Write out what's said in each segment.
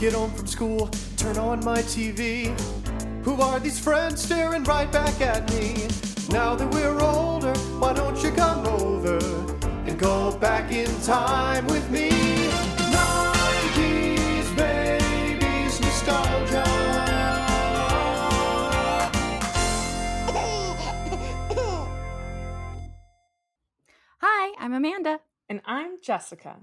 Get home from school, turn on my TV. Who are these friends staring right back at me? Now that we're older, why don't you come over and go back in time with me? 90s babies nostalgia. Hi, I'm Amanda. And I'm Jessica.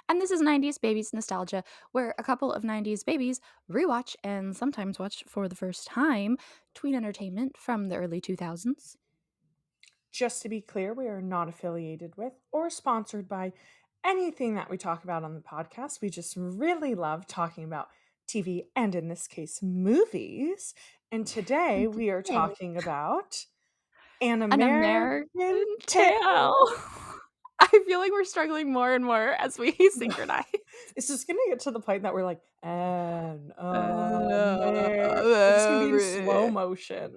And this is 90s Babies Nostalgia, where a couple of 90s babies rewatch and sometimes watch for the first time tween entertainment from the early 2000s. Just to be clear, we are not affiliated with or sponsored by anything that we talk about on the podcast. We just really love talking about TV and, in this case, movies. And today we are talking about An American Tale. I feel like we're struggling more and more as we synchronize. It's just going to get to the point that we're like, it's just going to be in slow motion.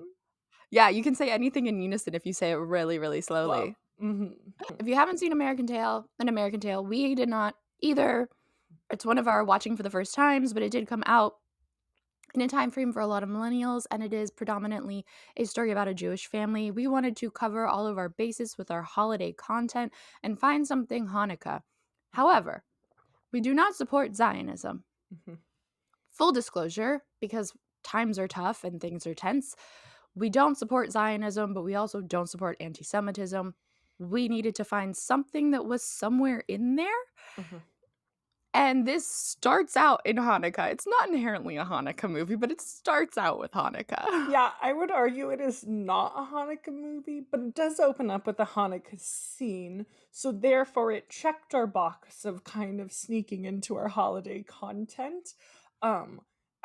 Yeah, you can say anything in unison if you say it really, really slowly. If you haven't seen An American Tale, we did not either. It's one of our watching for the first times, but it did come out in a time frame for a lot of millennials, and it is predominantly a story about a Jewish family. We wanted to cover all of our bases with our holiday content and find something Hanukkah. However, we do not support Zionism. Full disclosure, because times are tough and things are tense, we don't support Zionism, but we also don't support anti-Semitism. We needed to find something that was somewhere in there. And this starts out in Hanukkah. It's not inherently a Hanukkah movie, but it starts out with Hanukkah. Yeah, I would argue it is not a Hanukkah movie, but it does open up with a Hanukkah scene. So therefore it checked our box of kind of sneaking into our holiday content.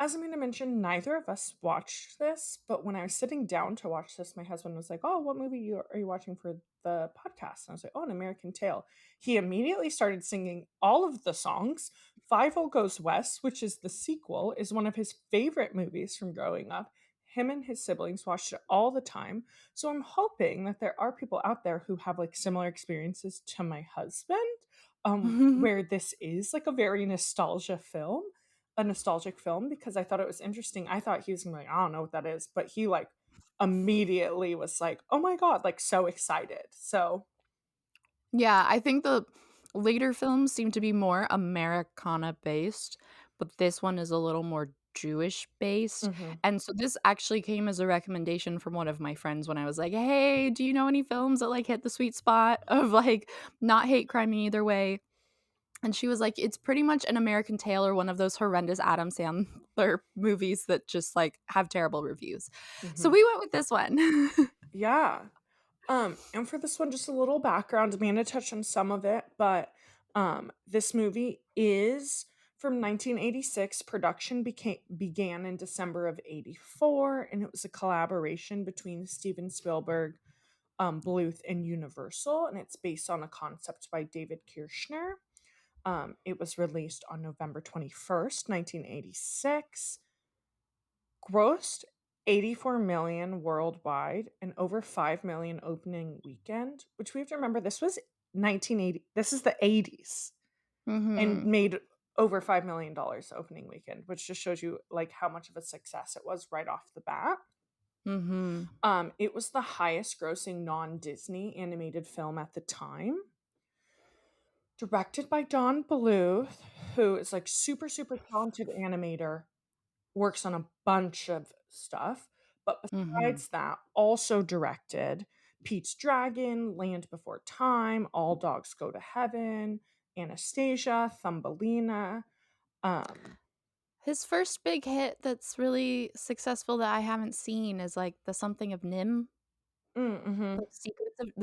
As Amanda mentioned, neither of us watched this, but when I was sitting down to watch this, my husband was like, "Oh, what movie are you watching for the podcast?" And I was like, "Oh, An American Tale." He immediately started singing all of the songs. 5-0 Goes West, which is the sequel, is one of his favorite movies from growing up. Him and his siblings watched it all the time. So I'm hoping that there are people out there who have like similar experiences to my husband, where this is like a very nostalgic film, because I thought it was interesting. I thought he was gonna be like, "I don't know what that is," but he like immediately was like, "Oh my god," like so excited. So yeah, I think the later films seem to be more Americana based, but this one is a little more Jewish based. And so this actually came as a recommendation from one of my friends when I was like, "Hey, do you know any films that like hit the sweet spot of like not hate crime either way?" And she was like, "It's pretty much An American Tale or one of those horrendous Adam Sandler movies that just like have terrible reviews." So we went with this one. Yeah. And for this one, just a little background. Amanda touched on some of it, but this movie is from 1986. Production began in December of 84, and it was a collaboration between Steven Spielberg, Bluth, and Universal, and it's based on a concept by David Kirshner. It was released on November 21st, 1986. Grossed 84 million worldwide and over 5 million opening weekend, which we have to remember this was 1980. This is the 80s. And made over $5 million opening weekend, which just shows you like how much of a success it was right off the bat. It was the highest grossing non-Disney animated film at the time. Directed by Don Bluth, who is like super, super talented animator, works on a bunch of stuff, but besides that, also directed Pete's Dragon, Land Before Time, All Dogs Go to Heaven, Anastasia, Thumbelina. His first big hit that's really successful that I haven't seen is like The Something of Nim. The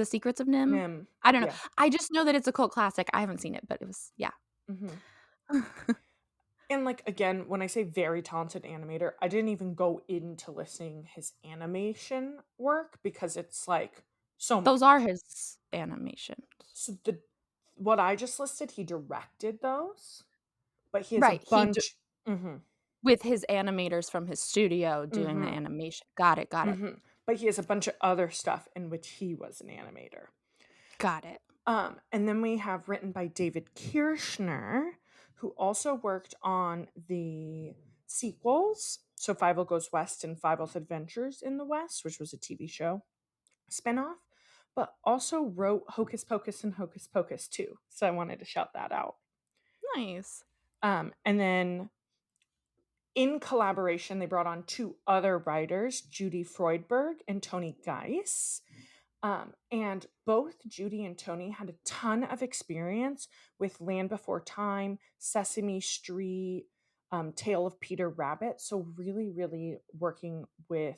Secrets of Nim. Nim. I don't know. Yeah. I just know that it's a cult classic. I haven't seen it, but it was, yeah. And like, again, when I say very talented animator, I didn't even go into listing his animation work because it's like so much. Those are his animations. So what I just listed, he directed those, but he has Right, a bunch with his animators from his studio doing the animation. Got it. But he has a bunch of other stuff in which he was an animator. Got it. And then we have written by David Kirshner, who also worked on the sequels. So Fievel Goes West and Fievel's Adventures in the West, which was a TV show spinoff, but also wrote Hocus Pocus and Hocus Pocus too. So I wanted to shout that out. Nice. And then in collaboration, they brought on 2 other writers, Judy Freudberg and Tony Geiss. And both Judy and Tony had a ton of experience with Land Before Time, Sesame Street, Tale of Peter Rabbit. So really, really working with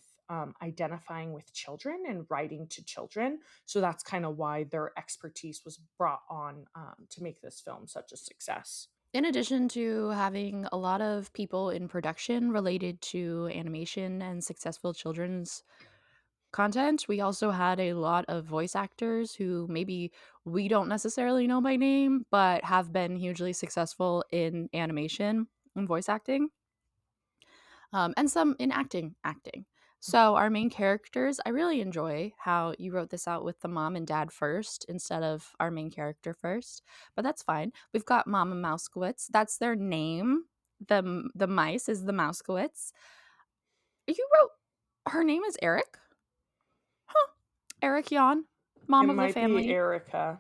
identifying with children and writing to children. So that's kind of why their expertise was brought on to make this film such a success. In addition to having a lot of people in production related to animation and successful children's content, we also had a lot of voice actors who maybe we don't necessarily know by name, but have been hugely successful in animation and voice acting, and some in acting. So our main characters, I really enjoy how you wrote this out with the mom and dad first instead of our main character first, but that's fine. We've got Mama Mousekewitz. That's their name. The mice is the Mousekewitz. You wrote her name is Eric? Eric Yon, mom It of the might be family, Erica.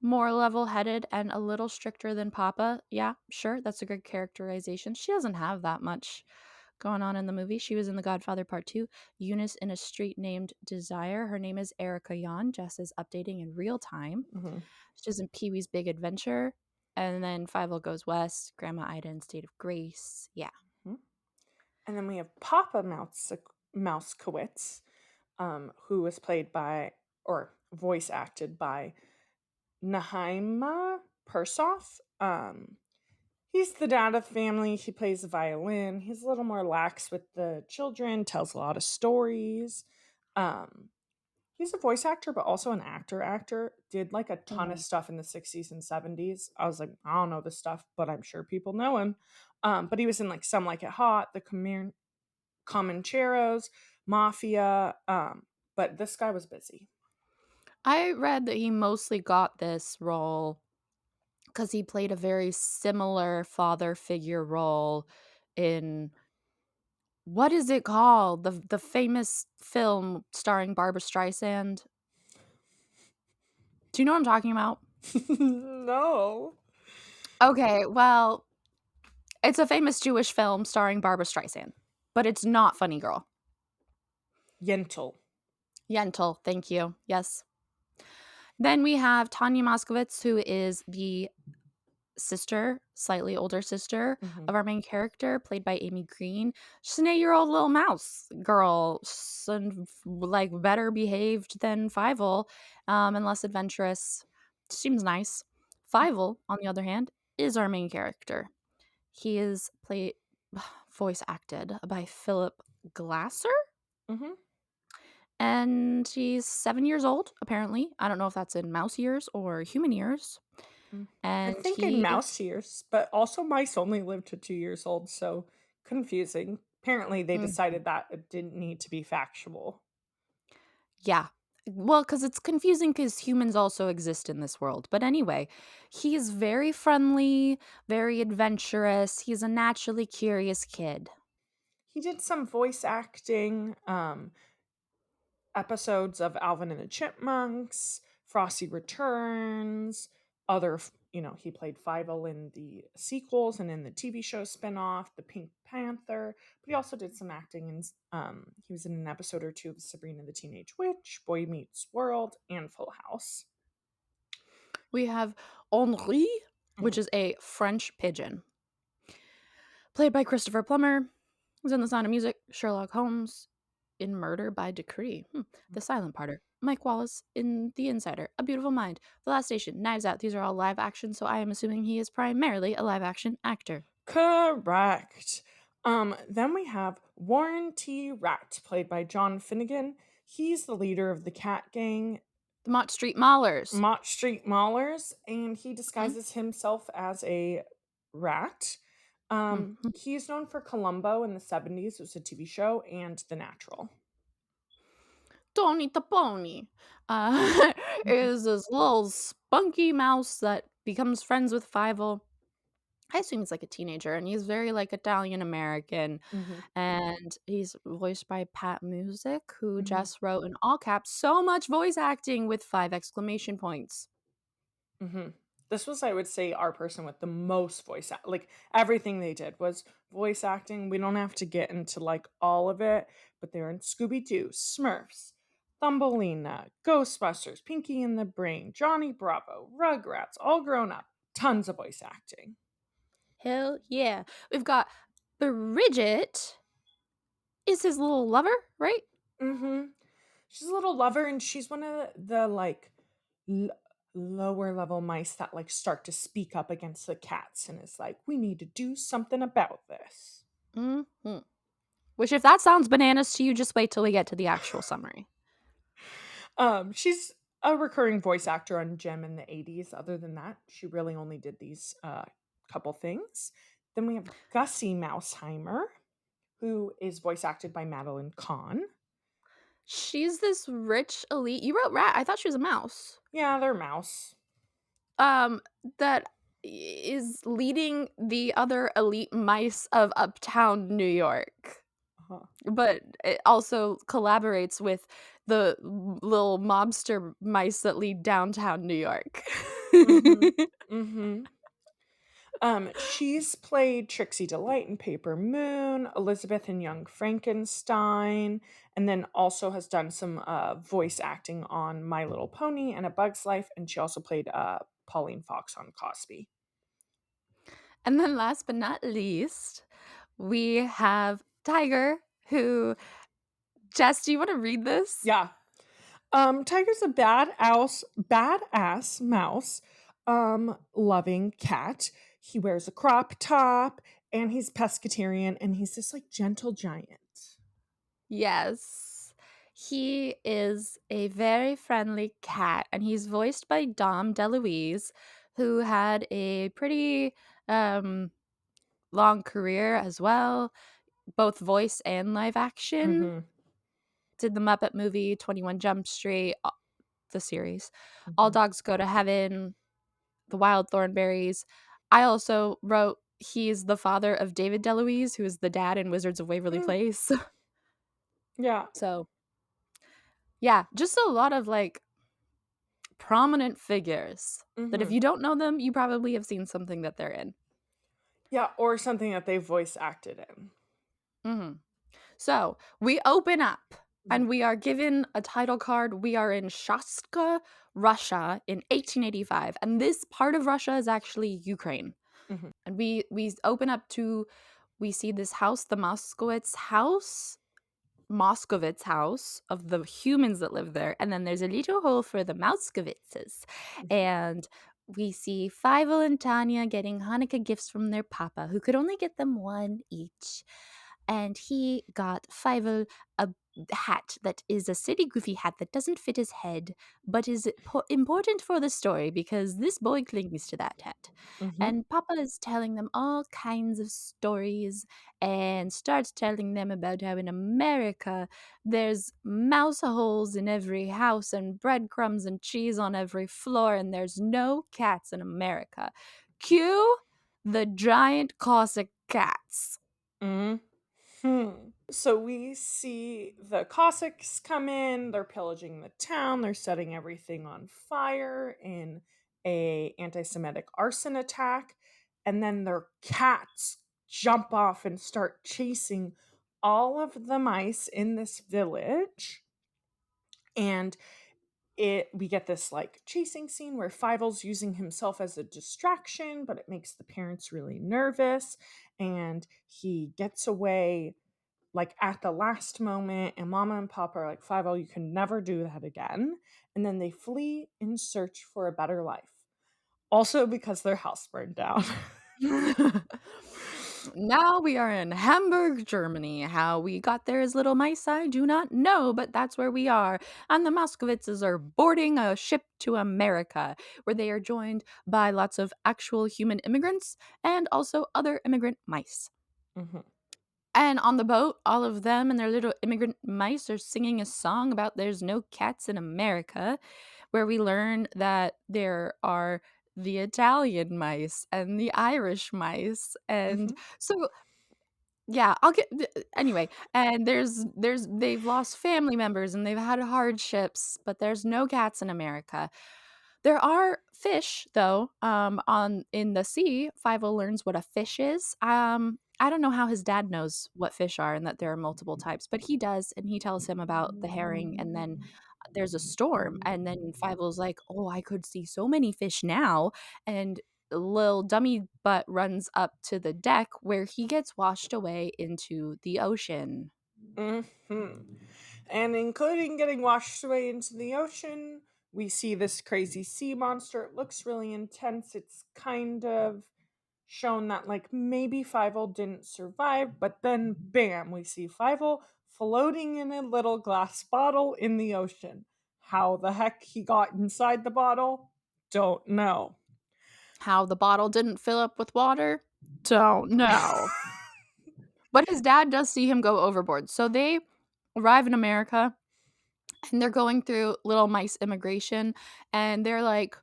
more level-headed and a little stricter than Papa. Yeah, sure, that's a good characterization. She doesn't have that much going on in the movie. She was in The Godfather Part 2, Eunice in a Street Named Desire. Her name is Erica Yon. Jess is updating in real time. Mm-hmm. She's in Pee-wee's Big Adventure. And then Fievel Goes West, Grandma Ida in State of Grace. Yeah. Mm-hmm. And then we have Papa Mousekewitz, who was played by, or voice acted by, Nahaima Persoff. He's the dad of the family. He plays the violin. He's a little more lax with the children, tells a lot of stories. He's a voice actor, but also an actor. Did like a ton of stuff in the 60s and 70s. I was like, I don't know this stuff, but I'm sure people know him. But he was in like Some Like It Hot, The Comancheros, Mafia. But this guy was busy. I read that he mostly got this role because he played a very similar father figure role in, what is it called? The famous film starring Barbara Streisand. Do you know what I'm talking about? No. Okay, well, it's a famous Jewish film starring Barbara Streisand, but it's not Funny Girl. Yentl, thank you. Yes. Then we have Tanya Moskowitz, who is the sister, slightly older sister of our main character, played by Amy Green. She's an 8-year-old little mouse girl, like better behaved than Fievel, and less adventurous. Seems nice. Fievel, on the other hand, is our main character. He is voice acted by Philip Glasser. And he's 7 years old, apparently. I don't know if that's in mouse years or human years. And I think in mouse years, but also mice only live to 2 years old, so confusing. Apparently they decided that it didn't need to be factual. Yeah. Well, because it's confusing because humans also exist in this world. But anyway, he's very friendly, very adventurous. He's a naturally curious kid. He did some voice acting, episodes of Alvin and the Chipmunks, Frosty Returns, he played Fievel in the sequels and in the TV show spinoff, The Pink Panther, but he also did some acting in, he was in an episode or 2 of Sabrina the Teenage Witch, Boy Meets World, and Full House. We have Henri, which is a French pigeon, played by Christopher Plummer. He's in The Sound of Music, Sherlock Holmes, in Murder by Decree, The Silent Partner, Mike Wallace in The Insider, A Beautiful Mind, The Last Station, Knives Out. These are all live action, so I am assuming he is primarily a live action actor. Correct. Then we have Warren T. Rat, played by John Finnegan. He's the leader of the cat gang, the Mott Street Maulers. And he disguises himself as a rat. He's known for Columbo in the 70s. It was a TV show, and The Natural. Tony the Pony is this little spunky mouse that becomes friends with Fievel I assume he's like a teenager, and he's very like Italian American, Mm-hmm. and he's voiced by Pat Music, who Mm-hmm. just wrote in all caps so much voice acting with 5 exclamation points. Mm-hmm. This was, I would say, our person with the most like everything they did was voice acting. We don't have to get into like all of it, but they're in Scooby-Doo, Smurfs, Thumbelina, Ghostbusters, Pinky and the Brain, Johnny Bravo, Rugrats, all grown up. Tons of voice acting. Hell yeah. We've got Bridget is his little lover, right? Mm-hmm. She's a little lover, and she's one of the like l- lower level mice that like start to speak up against the cats, and it's like, we need to do something about this. Mm-hmm. Which, if that sounds bananas to you, just wait till we get to the actual summary. She's a recurring voice actor on Gem in the 80s. Other than that, she really only did these couple things. Then we have Gussie Mouseheimer, who is voice acted by Madeline Kahn. She's this rich elite. You wrote rat. I thought she was a mouse. Yeah, they're mouse. Um, that is leading the other elite mice of uptown New York. Uh-huh. But it also collaborates with the little mobster mice that lead downtown New York. Mm-hmm. Mm-hmm. She's played Trixie Delight in Paper Moon, Elizabeth in Young Frankenstein, and then also has done some voice acting on My Little Pony and A Bug's Life, and she also played Pauline Fox on Cosby. And then last but not least, we have Tiger, who, Jess, do you want to read this? Yeah. Tiger's a badass mouse, loving cat. He wears a crop top, and he's pescatarian, and he's this like gentle giant. Yes. He is a very friendly cat, and he's voiced by Dom DeLuise, who had a pretty long career as well, both voice and live action. Mm-hmm. Did the Muppet movie, 21 Jump Street, the series, All Mm-hmm. Dogs Go to Heaven, The Wild Thornberrys. I also wrote he's the father of David DeLuise, who is the dad in Wizards of Waverly Place. Yeah. So, yeah, just a lot of like prominent figures that if Mm-hmm. you don't know them, you probably have seen something that they're in. Yeah, or something that they voice acted in. Mm-hmm. So we open up and we are given a title card. We are in Shastka, Russia in 1885. And this part of Russia is actually Ukraine. Mm-hmm. And we open up to, we see this house, the Moskovitz house of the humans that live there, and then there's a little hole for the Mouskovitzes. And we see Fievel and Tanya getting Hanukkah gifts from their papa, who could only get them one each. And he got Fievel a hat that is a silly goofy hat that doesn't fit his head, but is important for the story because this boy clings to that hat. Mm-hmm. And Papa is telling them all kinds of stories and starts telling them about how in America there's mouse holes in every house and breadcrumbs and cheese on every floor, and there's no cats in America. Cue the giant Cossack cats. Mm-hmm. So we see the Cossacks come in, they're pillaging the town, they're setting everything on fire in a anti-Semitic arson attack, and then their cats jump off and start chasing all of the mice in this village. And we get this like chasing scene where Fievel's using himself as a distraction, but it makes the parents really nervous, and he gets away like at the last moment, and Mama and Papa are like, Fievel, you can never do that again. And then they flee in search for a better life. Also because their house burned down. Now we are in Hamburg, Germany. How we got there as little mice, I do not know, but that's where we are. And the Moskowitzes are boarding a ship to America, where they are joined by lots of actual human immigrants and also other immigrant mice. Mm-hmm. And on the boat, all of them and their little immigrant mice are singing a song about there's no cats in America, where we learn that there are the Italian mice and the Irish mice. And Mhm. so yeah, I'll get anyway, and there's they've lost family members and they've had hardships, but there's no cats in America. There are fish though, on in the sea. Fievel learns what a fish is. I don't know how his dad knows what fish are and that there are multiple types, but he does, and he tells him about the herring, and then there's a storm, and then Fievel's like, "Oh, I could see so many fish now," and Lil Dummy Butt runs up to the deck where he gets washed away into the ocean. Mhm. And including getting washed away into the ocean, we see this crazy sea monster. It looks really intense. It's kind of shown that like maybe Fievel didn't survive, but then bam, we see Fievel floating in a little glass bottle in the ocean. How the heck he got inside the bottle? Don't know. How the bottle didn't fill up with water? Don't know. But his dad does see him go overboard. So they arrive in America and they're going through little mice immigration, and they're like,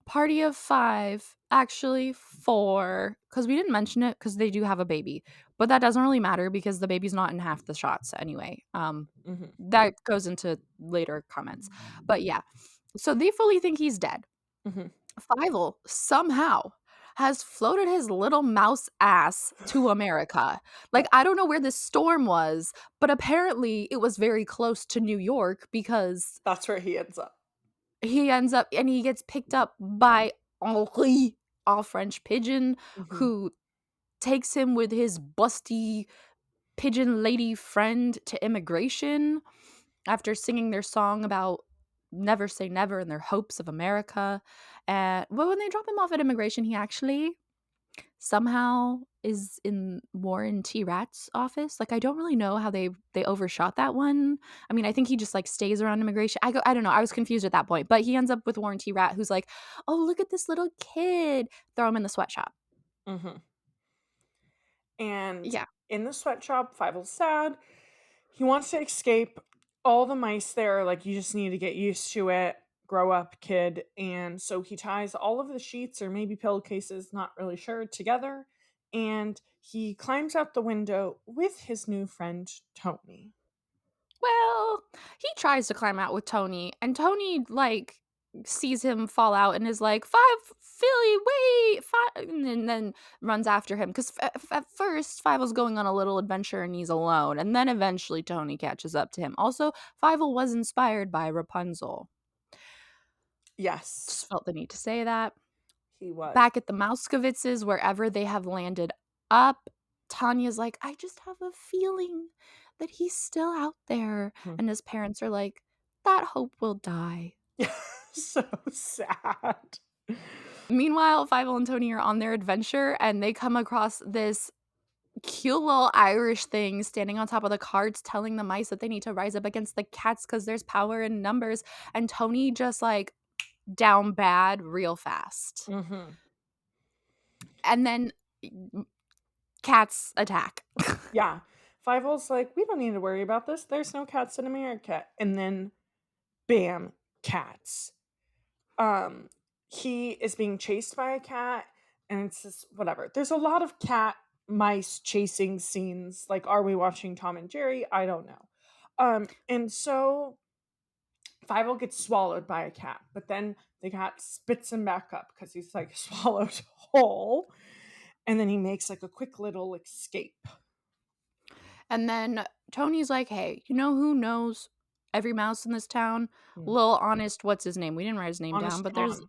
party of 5, actually 4, because we didn't mention it because they do have a baby. But that doesn't really matter because the baby's not in half the shots anyway. Mhm. That goes into later comments. But yeah. So they fully think he's dead. Mhm. Fievel somehow has floated his little mouse ass to America. Like, Yeah, I don't know where this storm was, but apparently it was very close to New York because that's where he ends up. he ends up and he gets picked up by Henri, a French pigeon, Mhm. who takes him with his busty pigeon lady friend to immigration after singing their song about never say never and their hopes of America. But when they drop him off at immigration, he actually somehow is in Warren T. Rat's office. Like, I don't really know how they overshot that one. I mean, I think he just like stays around immigration. I don't know. I was confused at that point, but he ends up with Warren T. Rat, who's like, "Oh, look at this little kid." Throw him in the sweatshop. Mhm. And Yeah. in the sweatshop, Fievel's sad. He wants to escape. All the mice there are like, you just need to get used to it. Grow up, kid. And so he ties all of the sheets or maybe pillowcases, not really sure, together. And he climbs out the window with his new friend, Tony. Well, he tries to climb out with Tony, and Tony like sees him fall out and is like, "Five, Philly, wait!" And then runs after him because at first Fievel's going on a little adventure and he's alone, and then eventually Tony catches up to him. Also, Fievel was inspired by Rapunzel. Yes, Just felt the need to say that. he was. Back at the Mouskovitzes, wherever they have landed up, Tanya's like, "I just have a feeling that he's still out there." Hmm. And his parents are like, "That hope will die." So sad. Meanwhile, Fievel and Tony are on their adventure and they come across this cute little Irish thing standing on top of the carts telling the mice that they need to rise up against the cats because there's power in numbers. And Tony just like down bad real fast. Hmm. And then cats attack. Yeah. Fievel's like, we don't need to worry about this. There's no cats in America. And then, bam, cats. He is being chased by a cat, and it's just whatever. There's a lot of cat mice chasing scenes. Like, are we watching Tom and Jerry? I don't know. And so Fievel gets swallowed by a cat, but then the cat spits him back up because he's like swallowed whole. And then he makes like a quick little escape. And then Tony's like, "Hey, you know who knows every mouse in this town? Hmm. Lil Honest, what's his name? We didn't write his name down, Honest but there's John.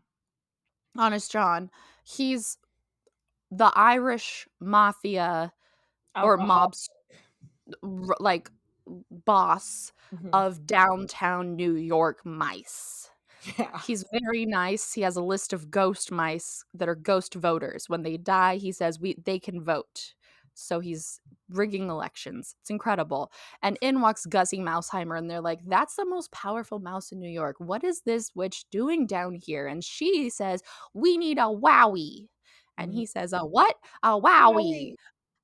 Honest John. He's the Irish mafia or Alcohol. mobs like boss Mhm. of downtown New York mice. Yeah. He's very nice. He has a list of ghost mice that are ghost voters. When they die, he says they can vote. So he's rigging elections. It's incredible. And in walks Gussie Mouseheimer, and they're like, "That's the most powerful mouse in New York. What is this witch doing down here?" And she says, "We need a wowie." And Mhm. he says, "A what? A wowie." Wowie.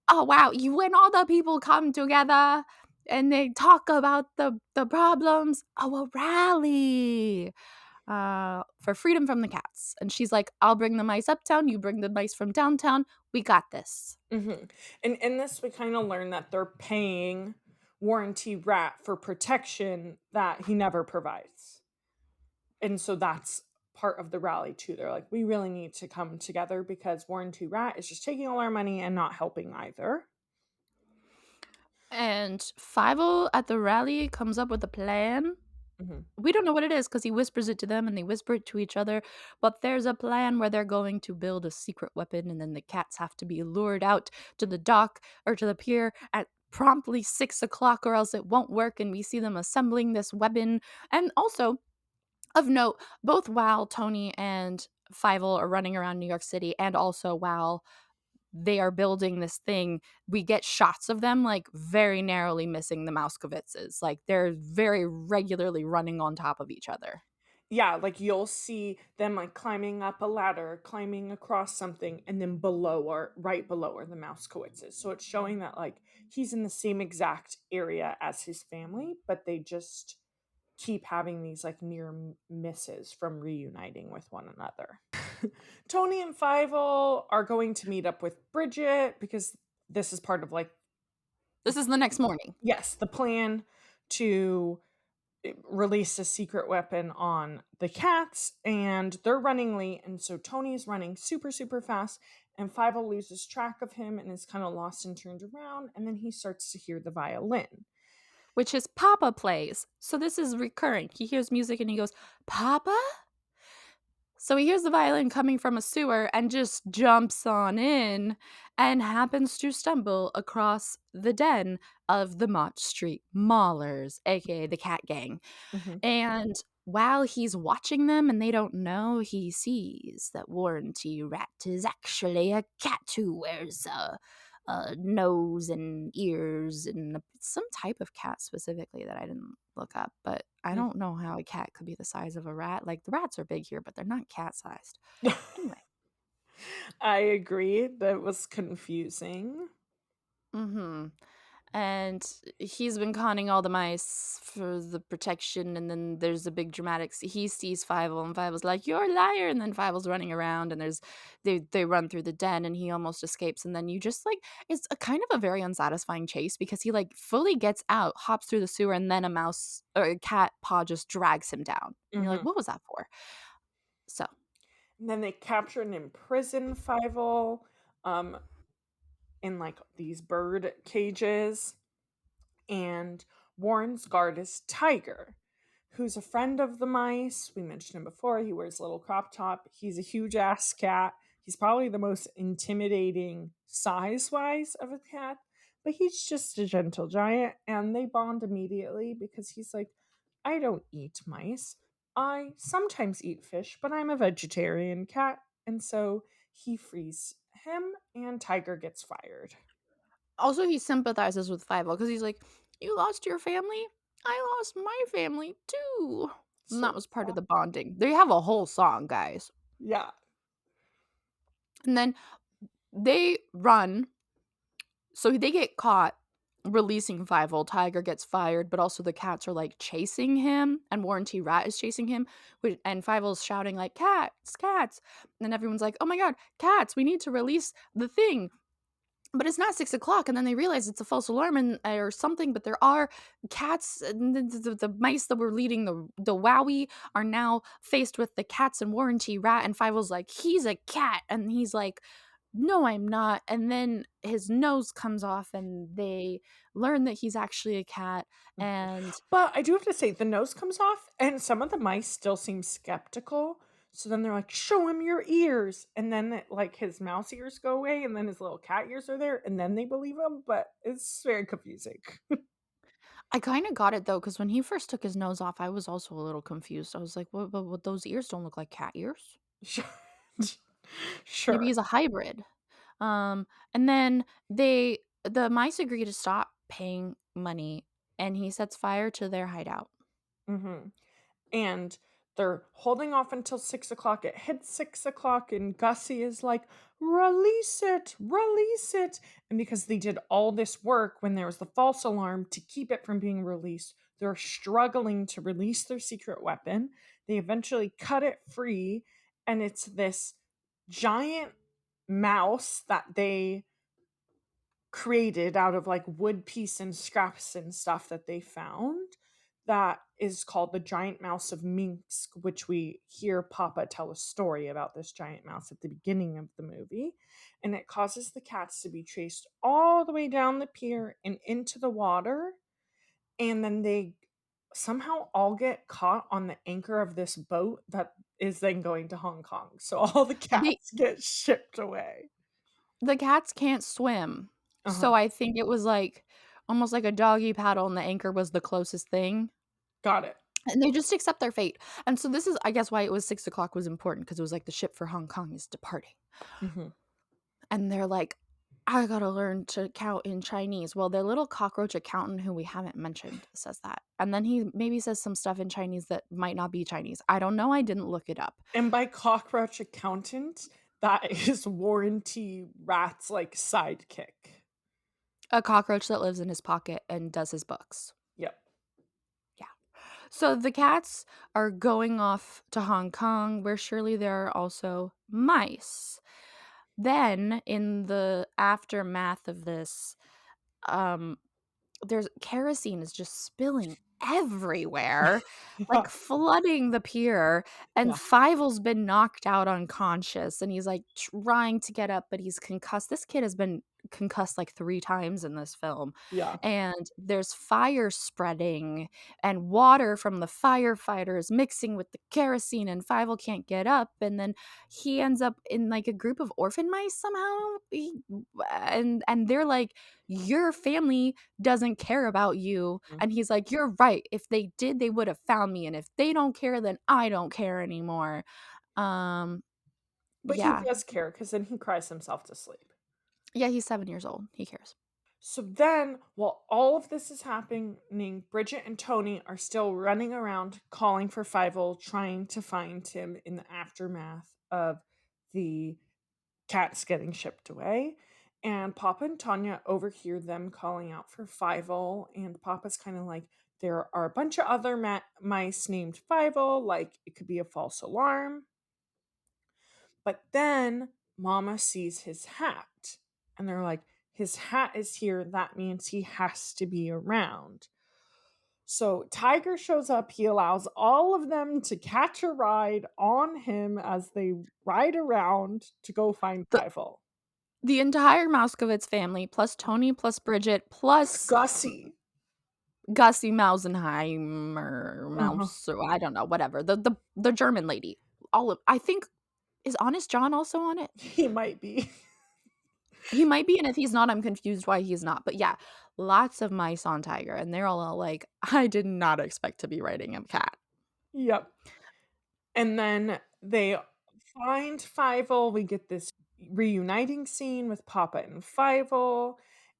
Oh wow, you when all the people come together and they talk about the problems, oh, a rally. for freedom from the cats. And she's like, I'll bring the mice uptown, you bring the mice from downtown, we got this. And in this, we kind of learn that they're paying Warren T. Rat for protection that he never provides. And so that's part of the rally too. They're like, we really need to come together because Warren T. Rat is just taking all our money and not helping either. And Fievel at the rally comes up with a plan. We don't know what it is because he whispers it to them and they whisper it to each other. But there's a plan where they're going to build a secret weapon, and then the cats have to be lured out to the dock or to the pier at promptly 6 o'clock, or else it won't work. And we see them assembling this weapon. And also, of note, both while Tony and Fievel are running around New York City, and also while they are building this thing, we get shots of them like very narrowly missing the Mouskovitzes. Like they're very regularly running on top of each other. Yeah, like you'll see them like climbing up a ladder, climbing across something, and then below or right below are the Mouskowitzes. So it's showing that like he's in the same exact area as his family, but they just keep having these like near misses from reuniting with one another. Tony and Fievel are going to meet up with Bridget because this is part of like This is the next morning. yes, the plan to release a secret weapon on the cats, and they're running late, and so Tony's running super super fast, and Fievel loses track of him and is kind of lost and turned around, and then he starts to hear the violin, Which his Papa plays. So this is recurring. He hears music and he goes, Papa? So he hears the violin coming from a sewer and just jumps on in and happens to stumble across the den of the Mott Street Maulers, aka the Cat Gang. And while he's watching them and they don't know, he sees that Warren T. Rat is actually a cat who wears a nose and ears and some type of cat specifically that I didn't look up. But I don't know how a cat could be the size of a rat. Like the rats are big here, but they're not cat-sized. Anyway. I agree. That was confusing. And he's been conning all the mice for the protection, and then there's a big dramatic he sees Fievel, and Fievel's like, you're a liar, and then Fievel's running around, and they run through the den, and he almost escapes, and then you just like, it's a kind of a very unsatisfying chase because he like fully gets out, hops through the sewer, and then a mouse or a cat paw just drags him down. And you're like, what was that for? So and then they capture and imprison Fievel in like these bird cages, and Warren's guard is Tiger, who's a friend of the mice. We mentioned him before. He wears a little crop top. He's a huge ass cat. He's probably the most intimidating size-wise of a cat, but he's just a gentle giant, and they bond immediately because he's like, I don't eat mice. I sometimes eat fish, but I'm a vegetarian cat. And so he frees him, and Tiger gets fired. also he sympathizes with Fievel because he's like, you lost your family? I lost my family too. And that was part of the bonding. They have a whole song, guys. Yeah. And then they run. So they get caught releasing Fievel. Tiger gets fired, but also the cats are like chasing him, and Warren T. Rat is chasing him, and Fievel's shouting like, cats, cats. And everyone's like, oh my god, cats, we need to release the thing. But it's not 6 o'clock, and then they realize it's a false alarm or something, but there are cats, and the mice that were leading the Wowie are now faced with the cats and Warren T. Rat, and Fievel's like, he's a cat, and he's like, no, I'm not. And then his nose comes off, and they learn that he's actually a cat. And but I do have to say, the nose comes off, and some of the mice still seem skeptical. So then they're like, show him your ears. And then like his mouse ears go away, and then his little cat ears are there, and then they believe him. But it's very confusing. I kind of got it though, because when he first took his nose off, I was also a little confused. I was like, what those ears don't look like cat ears. Sure. Maybe he's a hybrid. And then the mice agree to stop paying money, and he sets fire to their hideout. And they're holding off until 6 o'clock. It hits 6 o'clock, and Gussie is like, release it, release it. And because they did all this work when there was the false alarm to keep it from being released, they're struggling to release their secret weapon. They eventually cut it free, and it's this giant mouse that they created out of like wood piece and scraps and stuff that they found, that is called the giant mouse of Minsk, which we hear Papa tell a story about this giant mouse at the beginning of the movie. And it causes the cats to be chased all the way down the pier and into the water. And then they somehow all get caught on the anchor of this boat that is then going to Hong Kong. So all the They cats get shipped away. the cats can't swim. Uh-huh. So I think it was like almost like a doggy paddle and the anchor was the closest thing. Got it. And they just accept their fate. And so this is, I guess, why it was 6 o'clock was important, because it was like the ship for Hong Kong is departing. Mm-hmm. And they're like, I gotta learn to count in Chinese. Well, their little cockroach accountant, who we haven't mentioned, says that. And then he maybe says some stuff in Chinese that might not be Chinese. I don't know. I didn't look it up. And by cockroach accountant, that is Warren T. Rat's like sidekick. A cockroach that lives in his pocket and does his books. Yep. So the cats are going off to Hong Kong, where surely there are also mice. Then, in the aftermath of this, there's kerosene is just spilling everywhere, like flooding the pier, and Yeah. Fievel's been knocked out unconscious, and he's like trying to get up, but he's concussed. This kid has been concussed like 3 times in this film. Yeah. And there's fire spreading and water from the firefighters mixing with the kerosene, and Fievel can't get up, and then he ends up in like a group of orphan mice somehow. And they're like, your family doesn't care about you. Mhm. And he's like, you're right, if they did, they would have found me, and if they don't care, then I don't care anymore. But Yeah. he does care, because then he cries himself to sleep. Yeah, he's 7 years old. He cares. So then, while all of this is happening, Bridget and Tony are still running around calling for Fievel, trying to find him in the aftermath of the cats getting shipped away. And Papa and Tanya overhear them calling out for Fievel, and Papa's kind of like, there are a bunch of other mice named Fievel, like it could be a false alarm. But then Mama sees his hat, and they're like, his hat is here, that means he has to be around. So Tiger shows up, he allows all of them to catch a ride on him as they ride around to go find The Fievel. the entire Moskowitz family, plus Tony, plus Bridget, plus Gussie. Gussie Mausenheim or Uh-huh. Mouse, or I don't know, whatever. The German lady. I think, is Honest John also on it? He might be. He might be, and if he's not, I'm confused why he's not. But yeah, lots of mice on Tiger, and they're all like, I did not expect to be riding a cat. Yep. And then they find Fievel. We get this reuniting scene with Papa and Fievel.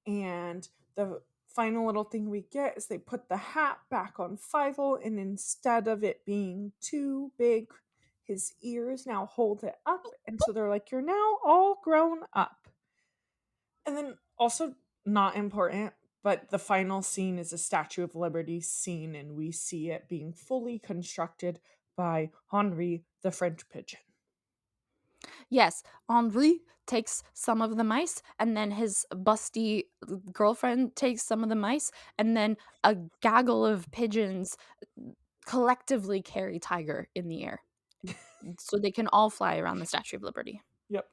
And the final little thing we get is they put the hat back on Fievel, and instead of it being too big, his ears now hold it up. And so they're like, you're now all grown up. And then also, not important, but the final scene is a Statue of Liberty scene, and we see it being fully constructed by Henri the French pigeon. Yes, Henri takes some of the mice, and then his busty girlfriend takes some of the mice, and then a gaggle of pigeons collectively carry Tiger in the air. So they can all fly around the Statue of Liberty. Yep.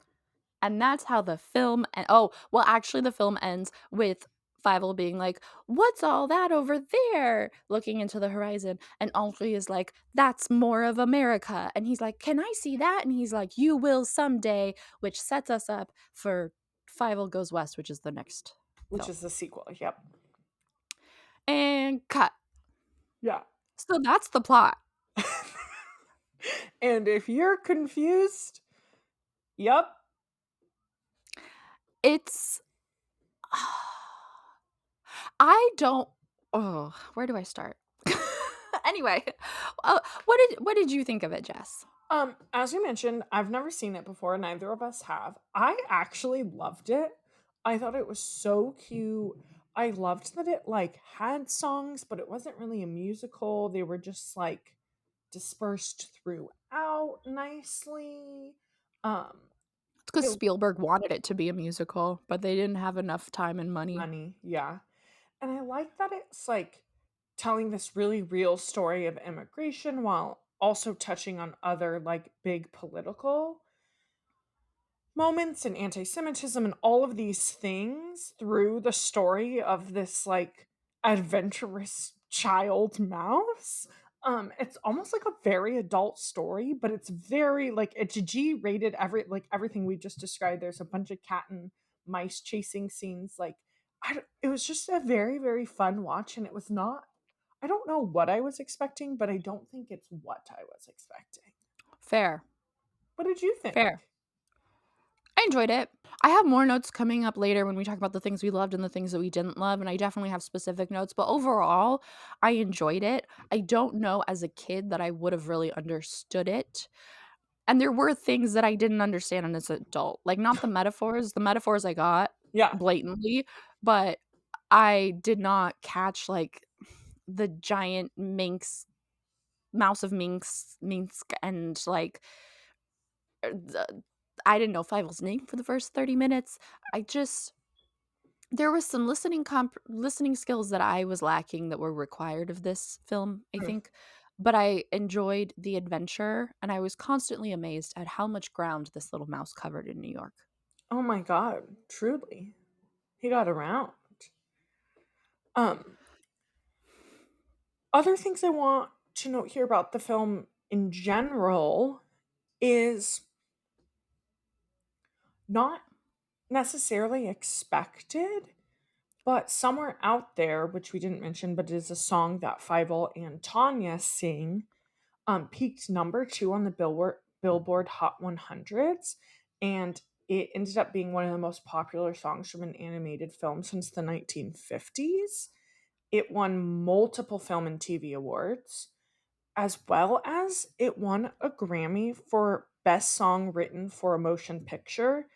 And that's how the film actually the film ends with Fievel being like, what's all that over there? Looking into the horizon. And Henri is like, that's more of America. And he's like, can I see that? And he's like, you will someday, which sets us up for Fievel Goes West, which is the next Which film. is the sequel. Yep. And cut. Yeah. So that's the plot. And if you're confused, yep. It's I don't where do I start? Anyway, what did you think of it, Jess? As we mentioned, I've never seen it before, neither of us have. I actually loved it. I thought it was so cute. I loved that it like had songs, but it wasn't really a musical. They were just like dispersed throughout nicely. Um, It's because it Spielberg wanted it to be a musical, but they didn't have enough time and money. money, yeah. And I like that it's like telling this really real story of immigration while also touching on other like big political moments and anti-Semitism and all of these things through the story of this like adventurous child mouse. It's almost like a very adult story, but it's very like it's G-rated. Everything we just described. There's a bunch of cat and mice chasing scenes. Like it was just a very very fun watch, and it was not. I don't know what I was expecting, but I don't think it's what I was expecting. Fair. What did you Fair. think? I enjoyed it. I have more notes coming up later when we talk about the things we loved and the things that we didn't love, and I definitely have specific notes, but overall, I enjoyed it. I don't know as a kid that I would have really understood it. And there were things that I didn't understand as an adult. Like not the metaphors I got Yeah. blatantly, but I did not catch like the giant mouse of Minsk and like the I didn't know Fievel's name for the first 30 minutes. I just there was some listening skills that I was lacking that were required of this film, I Mm. think. But I enjoyed the adventure and I was constantly amazed at how much ground this little mouse covered in New York. Oh my god, truly. He got around. Um, Other things I want to note here about the film in general is not necessarily expected, but somewhere out there, which we didn't mention, but it is a song that Fievel and Tanya sing, peaked number 2 on the Billboard Hot 100s, and it ended up being one of the most popular songs from an animated film since the 1950s. It won multiple film and TV awards, as well as it won a Grammy for Best Song Written for a Motion Picture,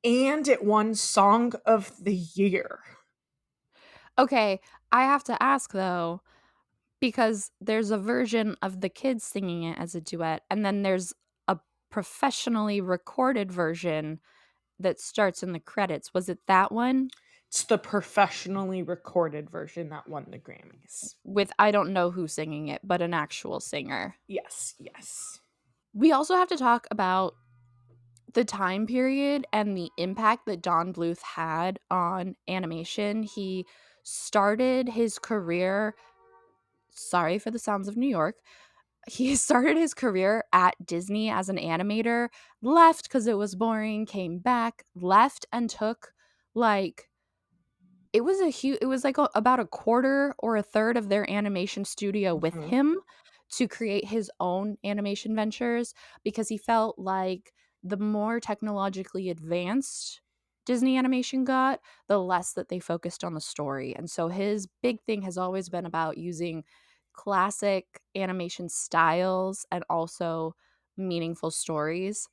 and it won Song of the Year. Okay, I have to ask though, because there's a version of the kids singing it as a duet, and then there's a professionally recorded version that starts in the credits. Was it that one? It's the professionally recorded version that won the Grammys. With I don't know who's singing it, but an actual singer. Yes, yes. We also have to talk about the time period and the impact that Don Bluth had on animation. He started his career, sorry for the sounds of New York. He started his career at Disney as an animator, left because it was boring, came back, left and took like it was like about a quarter or a third of their animation studio with Mhm. him to create his own animation ventures because he felt like the more technologically advanced Disney animation got, the less that they focused on the story. And so his big thing has always been about using classic animation styles and also meaningful stories,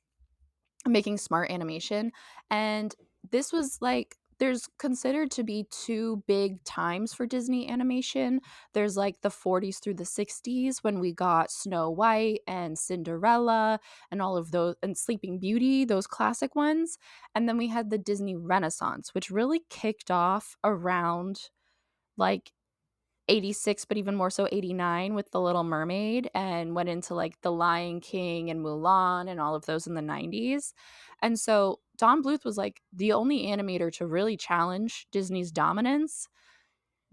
making smart animation. And this was like there's considered to be two big times for Disney animation. There's like the 40s through the 60s when we got Snow White and Cinderella and all of those, and Sleeping Beauty, those classic ones. And then we had the Disney Renaissance, which really kicked off around like 86, but even more so 89 with The Little Mermaid, and went into like The Lion King and Mulan and all of those in the 90s. And so Don Bluth was like the only animator to really challenge Disney's dominance.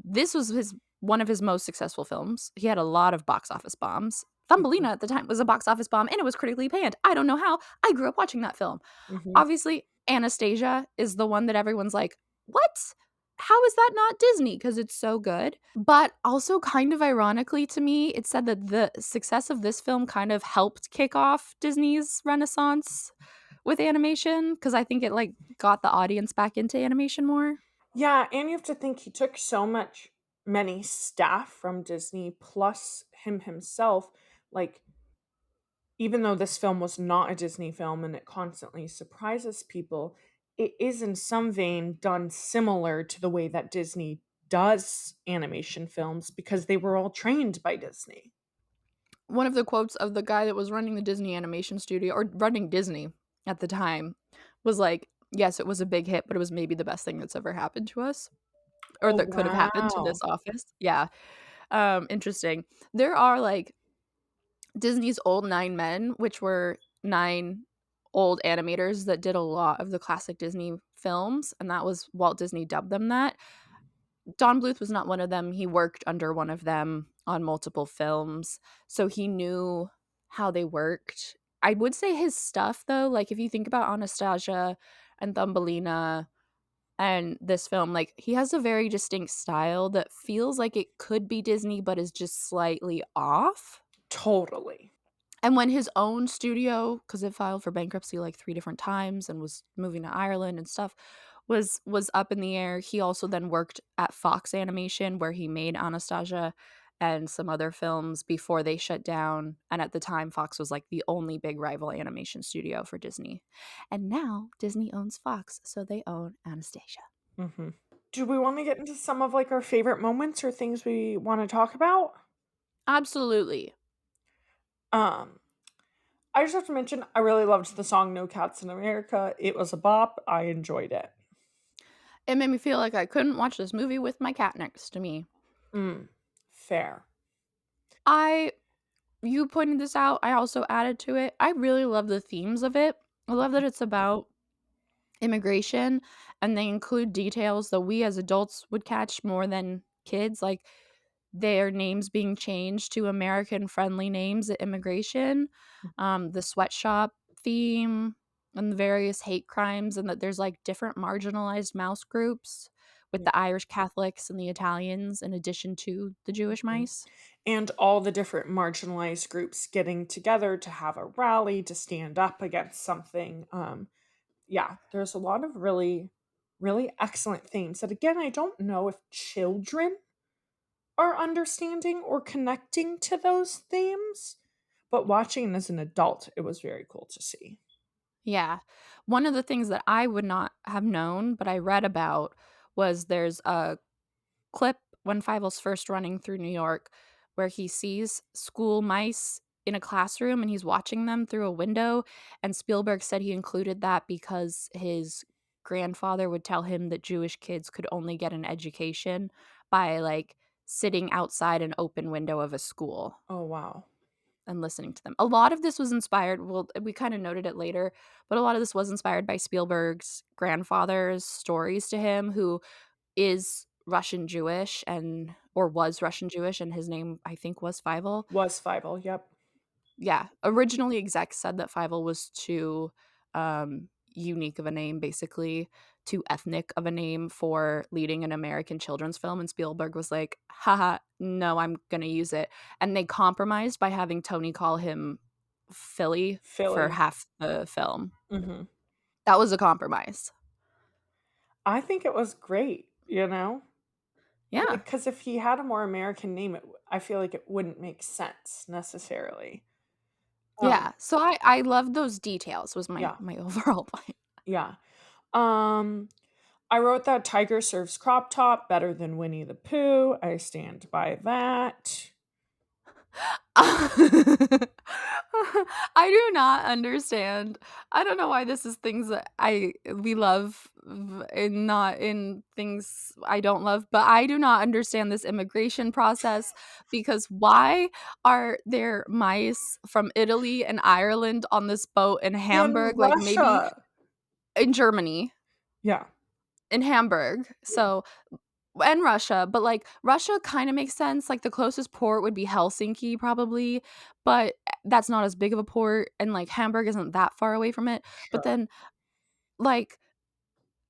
This was his one of his most successful films. He had a lot of box office bombs. Mhm. Thumbelina at the time was a box office bomb and it was critically panned. I don't know how. I grew up watching that film. Mhm. Obviously, Anastasia is the one that everyone's like, "What? How is that not Disney?" Because it's so good. But also, kind of ironically to me, it said that the success of this film kind of helped kick off Disney's renaissance with animation because I think it like got the audience back into animation more. Yeah, and you have to think he took many staff from Disney plus him himself. Like, even though this film was not a Disney film and it constantly surprises people, it is in some vein done similar to the way that Disney does animation films because they were all trained by Disney. one of the quotes of the guy that was running the Disney animation studio, or running Disney at the time, was like, "Yes, it was a big hit, but it was maybe the best thing that's ever happened to us, or Oh, that could have happened to wow. this office." Yeah. Interesting. There are, like, Disney's old 9 men, which were 9 old animators that did a lot of the classic Disney films, and that was Walt Disney dubbed them that. Don Bluth was not one of them. He worked under one of them on multiple films, so he knew how they worked. I would say his stuff, though, like, if you think about Anastasia and Thumbelina and this film, like, he has a very distinct style that feels like it could be Disney but is just slightly off. Totally. And when his own studio, because it filed for bankruptcy like 3 different times and was moving to Ireland and stuff, was up in the air, he also then worked at Fox Animation, where he made Anastasia and some other films before they shut down, and at the time, Fox was, like, the only big rival animation studio for Disney. And now Disney owns Fox, so they own Anastasia. Hmm. Do we want to get into some of like our favorite moments or things we want to talk about? Absolutely. Um, I just have to mention I really loved the song "No Cats in America." It was a bop. I enjoyed it. It made me feel like I couldn't watch this movie with my cat next to me. Fair. You pointed this out, I also added to it. I really love the themes of it. I love that it's about immigration, and they include details that we as adults would catch more than kids, like their names being changed to American-friendly names at immigration, the sweatshop theme, and the various hate crimes, and that there's, like, different marginalized mouse groups with Yeah. the Irish Catholics and the Italians in addition to the Jewish Mhm. mice. And all the different marginalized groups getting together to have a rally to stand up against something. Yeah, there's a lot of really, really excellent themes that, again, I don't know if children are understanding or connecting to those themes, but watching as an adult, it was very cool to see. Yeah. One of the things that I would not have known, but I read about, was there's a clip when Fievel's first running through New York where he sees school mice in a classroom and he's watching them through a window. And Spielberg said he included that because his grandfather would tell him that Jewish kids could only get an education by, like, sitting outside an open window of a school Oh, wow. and listening to them. A lot of this was inspired, well, we kind of noted it later, but a lot of this was inspired by Spielberg's grandfather's stories to him, who is Russian Jewish, and or was Russian Jewish, and his name, I think, was Fievel. Was Fievel, yep. Yeah, originally execs said that Fievel was too unique of a name, basically too ethnic of a name for leading an American children's film, and Spielberg was like, haha, no, I'm gonna use it. And they compromised by having Tony call him Philly for Philly. half the film. Hmm. That was a compromise. I think it was great, you know? Yeah. Because if he had a more American name, I feel like it wouldn't make sense necessarily. Um, Yeah. So I love those details was my yeah, my overall point. yeah. Um, I wrote that Tiger serves crop top better than Winnie the Pooh. I stand by that. I do not understand. I don't know why this is things that we love and not in things I don't love, but I do not understand this immigration process, because why are there mice from Italy and Ireland on this boat in In Hamburg, like maybe Russia. in Germany, Yeah. in Hamburg. Yeah. So, and Russia, but, like, Russia kinda makes sense, like, the closest port would be Helsinki probably, but that's not as big of a port, and, like, Hamburg isn't that far away from it, but Sure. then, like,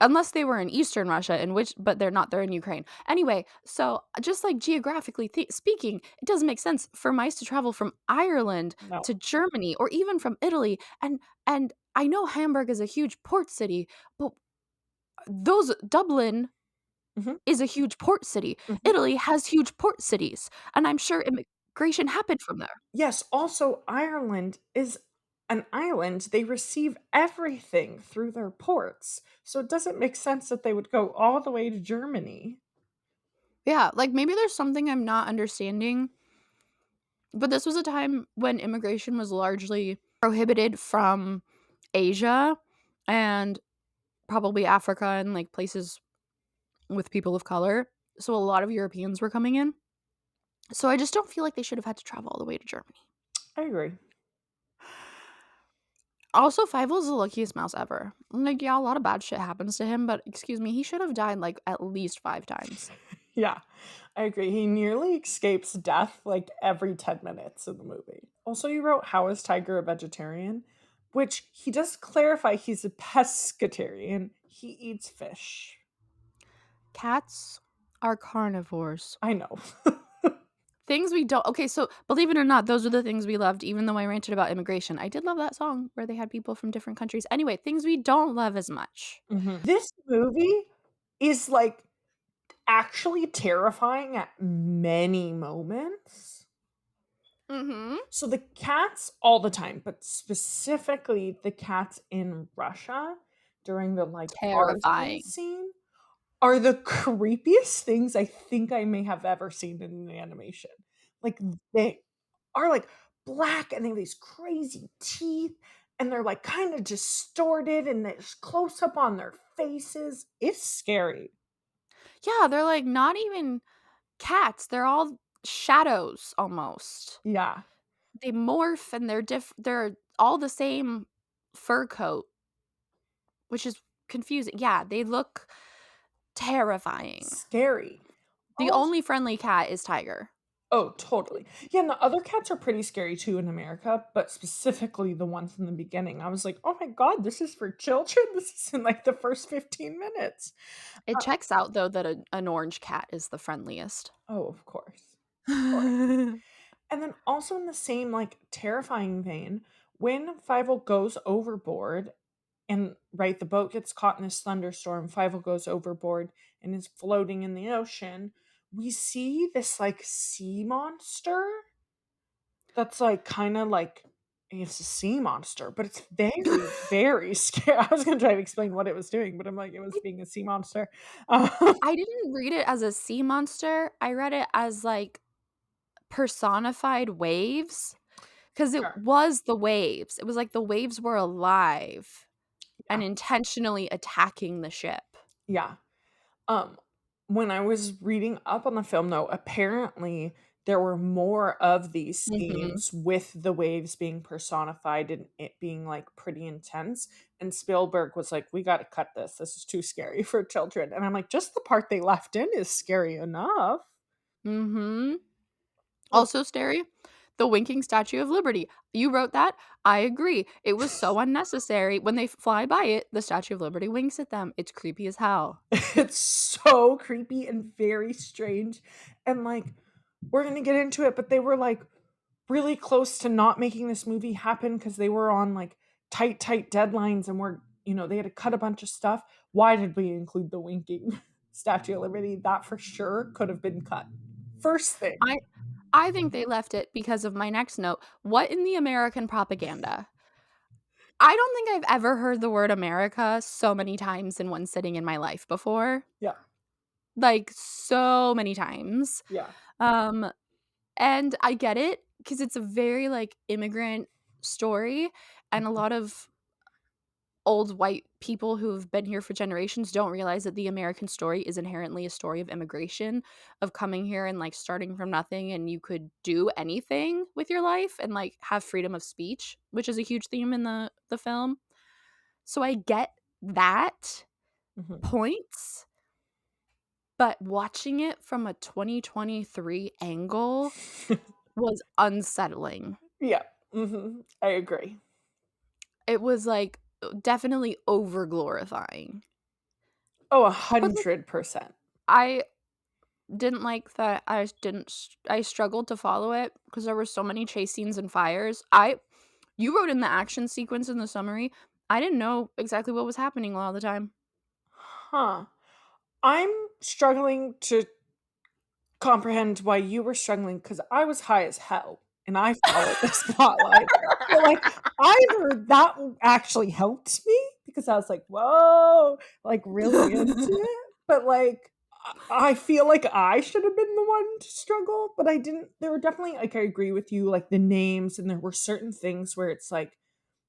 unless they were in Eastern Russia, in which but they're not, they're in Ukraine. Anyway, so, just, like, geographically speaking, it doesn't make sense for mice to travel from Ireland No. to Germany or even from Italy, and I know Hamburg is a huge port city, but those Dublin Mhm, is a huge port city. mhm. Italy has huge port cities, and I'm sure immigration happened from there. Yes, also Ireland is an island. They receive everything through their ports. So it doesn't make sense that they would go all the way to Germany. Yeah, like, maybe there's something I'm not understanding But this was a time when immigration was largely prohibited from Asia and probably Africa and like places with people of color. So a lot of Europeans were coming in. So I just don't feel like they should have had to travel all the way to Germany. I agree. Also, Fievel's the luckiest mouse ever. Like, yeah, a lot of bad shit happens to him, but excuse me, he should have died like at least 5 times. Yeah, I agree. He nearly escapes death like every 10 minutes in the movie. Also, you wrote, "How is Tiger a vegetarian?" Which he does clarify he's a pescatarian. He eats fish. Cats are carnivores. I know. Things we don't. Okay, so believe it or not, those are the things we loved, even though I ranted about immigration. I did love that song where they had people from different countries. Anyway, things we don't love as much. This movie is like actually terrifying at many moments. Mm-hmm. So the cats all the time, but specifically the cats in Russia during the like Terrifying. arson scene are the creepiest things I think I may have ever seen in an animation. Like they are like black and they have these crazy teeth and they're like kind of distorted and there's close up on their faces. It's scary. Yeah, they're like not even cats. They're all shadows almost. Yeah. They morph and they're all the same fur coat, which is confusing. Yeah, they look terrifying. Scary. The only friendly cat is Tiger. Oh, totally. Yeah, and the other cats are pretty scary too in America, but specifically the ones in the beginning. I was like, oh my God, this is for children? This is in like the first 15 minutes. It checks out, though, that an orange cat is the friendliest. Oh, of course. And then also in the same like terrifying vein, when Fievel goes overboard and right, the boat gets caught in this thunderstorm, Fievel goes overboard and is floating in the ocean, we see this like sea monster that's like kind of like it's a sea monster, but it's very, very scary. I was gonna try to explain what it was doing, but I'm like, it was being a sea monster. I didn't read it as a sea monster. I read it as like personified waves because it Sure. was the waves. It was like the waves were alive and Yeah. intentionally attacking the ship. Yeah. When I was reading up on the film, though, apparently there were more of these Mhm. scenes with the waves being personified and it being like pretty intense. And Spielberg was like, we got to cut this. This is too scary for children. And I'm like, just the part they left in is scary enough. Mm-hmm. Also scary, the winking Statue of Liberty. You wrote that. I agree. It was so unnecessary. When they fly by it, the Statue of Liberty winks at them. It's creepy as hell. It's so creepy and very strange. And like, we're going to get into it, but they were like really close to not making this movie happen because they were on like tight deadlines and they had to cut a bunch of stuff. Why did we include the winking Statue of Liberty? That for sure could have been cut. First thing. I think they left it because of my next note. What in the American propaganda? I don't think I've ever heard the word America so many times in one sitting in my life before. Yeah. Like so many times. Yeah. And I get it because it's a very like immigrant story and a lot of old white people who've been here for generations don't realize that the American story is inherently a story of immigration, of coming here and like starting from nothing and you could do anything with your life and like have freedom of speech, which is a huge theme in the film. So I get that points, but watching it from a 2023 angle was unsettling. Yeah. I agree. It was like definitely over glorifying. Oh, 100%. I didn't like that. I struggled to follow it because there were so many chase scenes and fires. You wrote in the action sequence in the summary. I didn't know exactly what was happening a lot of the time. Huh. I'm struggling to comprehend why you were struggling because I was high as hell and I followed the spotlight. So, like, either that actually helped me because I was like, whoa, like really into it. But like, I feel like I should have been the one to struggle, but I didn't. There were definitely, like, I agree with you, like the names, and there were certain things where it's like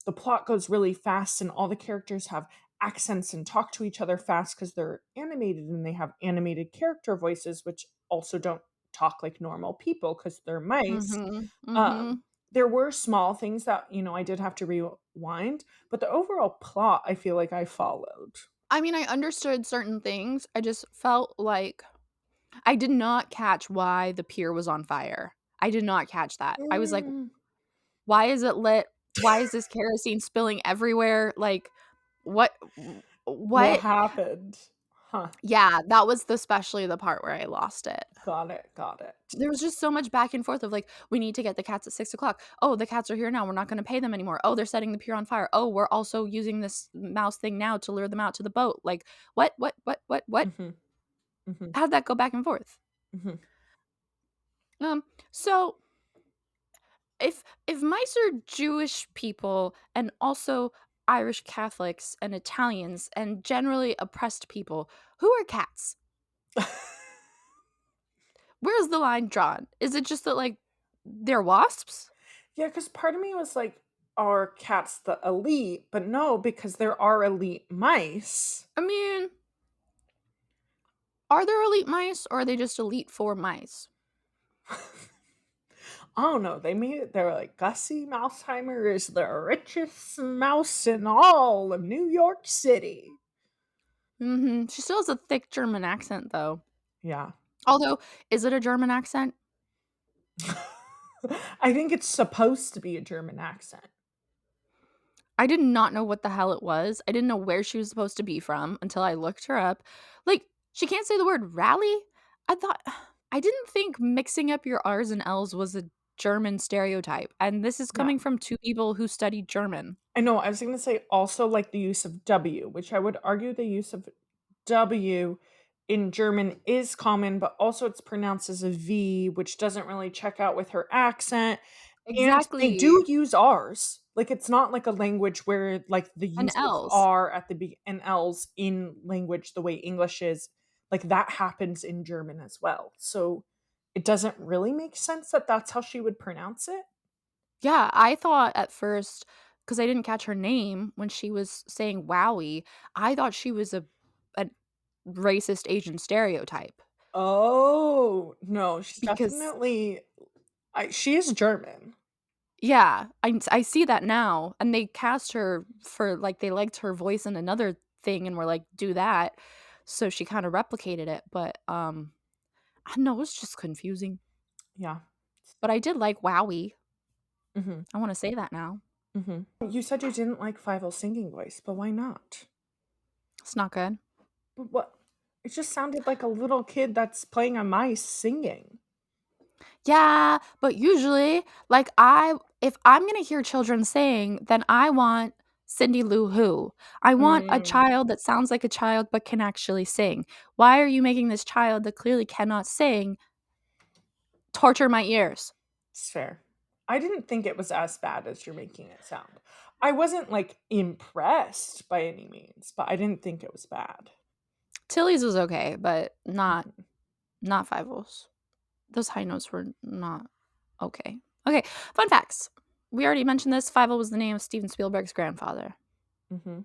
the plot goes really fast and all the characters have accents and talk to each other fast because they're animated and they have animated character voices, which also don't talk like normal people because they're mice. Mhm. Um, Mhm. there were small things that, I did have to rewind, but the overall plot, I feel like I followed. I mean, I understood certain things. I just felt like I did not catch why the pier was on fire. I did not catch that. I was like, Mm. "Why is it lit? Why is this kerosene spilling everywhere? Like, what What what?" happened? Huh. Yeah, that was especially the part where I lost it. Got it. Got it. There was just so much back and forth of like, "We need to get the cats at 6 o'clock. Oh, the cats are here now. We're not gonna pay them anymore. Oh, they're setting the pier on fire. Oh, we're also using this mouse thing now to lure them out to the boat." Like, what? Hmm. Hmm. How'd that go back and forth? Hmm. So if mice are Jewish people and also Irish Catholics and Italians and generally oppressed people, who are cats? Where's the line drawn? Is it just that like they're wasps? Yeah, because part of me was like, are cats the elite? But no, because there are elite mice. I mean, are there elite mice or are they just elite for mice? I don't know. They were like, Gussie Mouseheimer is the richest mouse in all of New York City. She still has a thick German accent though. Yeah. Although, is it a German accent? I think it's supposed to be a German accent. I did not know what the hell it was. I didn't know where she was supposed to be from until I looked her up. Like, she can't say the word rally? I didn't think mixing up your R's and L's was a German stereotype. And this is Yeah. coming from two people who studied German. I know. I was going to say also like the use of W, which I would argue the use of W in German is common, but also it's pronounced as a V, which doesn't really check out with her accent. And they Exactly. do use R's. Like it's not like a language where like the And use of L's. R at the and L's in language the way English is, like that happens in German as well. So it doesn't really make sense that that's how she would pronounce it. Yeah, I thought at first, because I didn't catch her name when she was saying wowie, I thought she was a racist Asian stereotype. Oh, no, she's Because definitely she is German. yeah, I see that now, and they cast her for like, they liked her voice in another thing and were like, "Do that." So she kinda replicated it, but, I don't know, it was just confusing. Yeah. But I did like "Wowie." Mhm. I wanna say that now. Mhm. You said you didn't like Fievel's singing voice, but why not? It's not good. But what? It just sounded like a little kid that's playing a mice singing. Yeah, but usually, like, if I'm gonna hear children sing, then I want Cindy Lou Who. I want a Mm, child that sounds like a child but can actually sing. Why are you making this child that clearly cannot sing torture my ears? it's fair. I didn't think it was as bad as you're making it sound. I wasn't like impressed by any means, but I didn't think it was bad. Tilly's was okay, but Mhm. not Fievel's. Those high notes were not okay. Okay, fun facts. We already mentioned this. Fievel was the name of Steven Spielberg's grandfather. Mhm.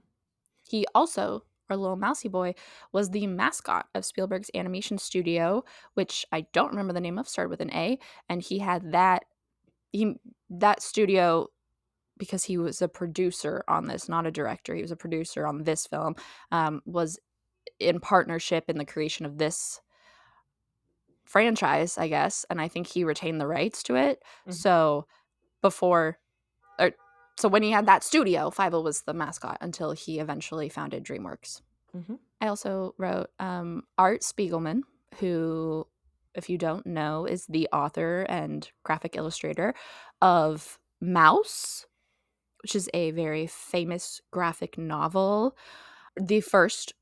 He also, our little mousy boy, was the mascot of Spielberg's animation studio, which I don't remember the name of, started with an A, and he had that studio because he was a producer on this, not a director. He was a producer on this film, was in partnership in the creation of this franchise, I guess, and I think he retained the rights to it. Mhm. So before or so when he had that studio, Fievel was the mascot until he eventually founded DreamWorks. Mhm. I also wrote Art Spiegelman, who, if you don't know, is the author and graphic illustrator of Mouse, which is a very famous graphic novel, the first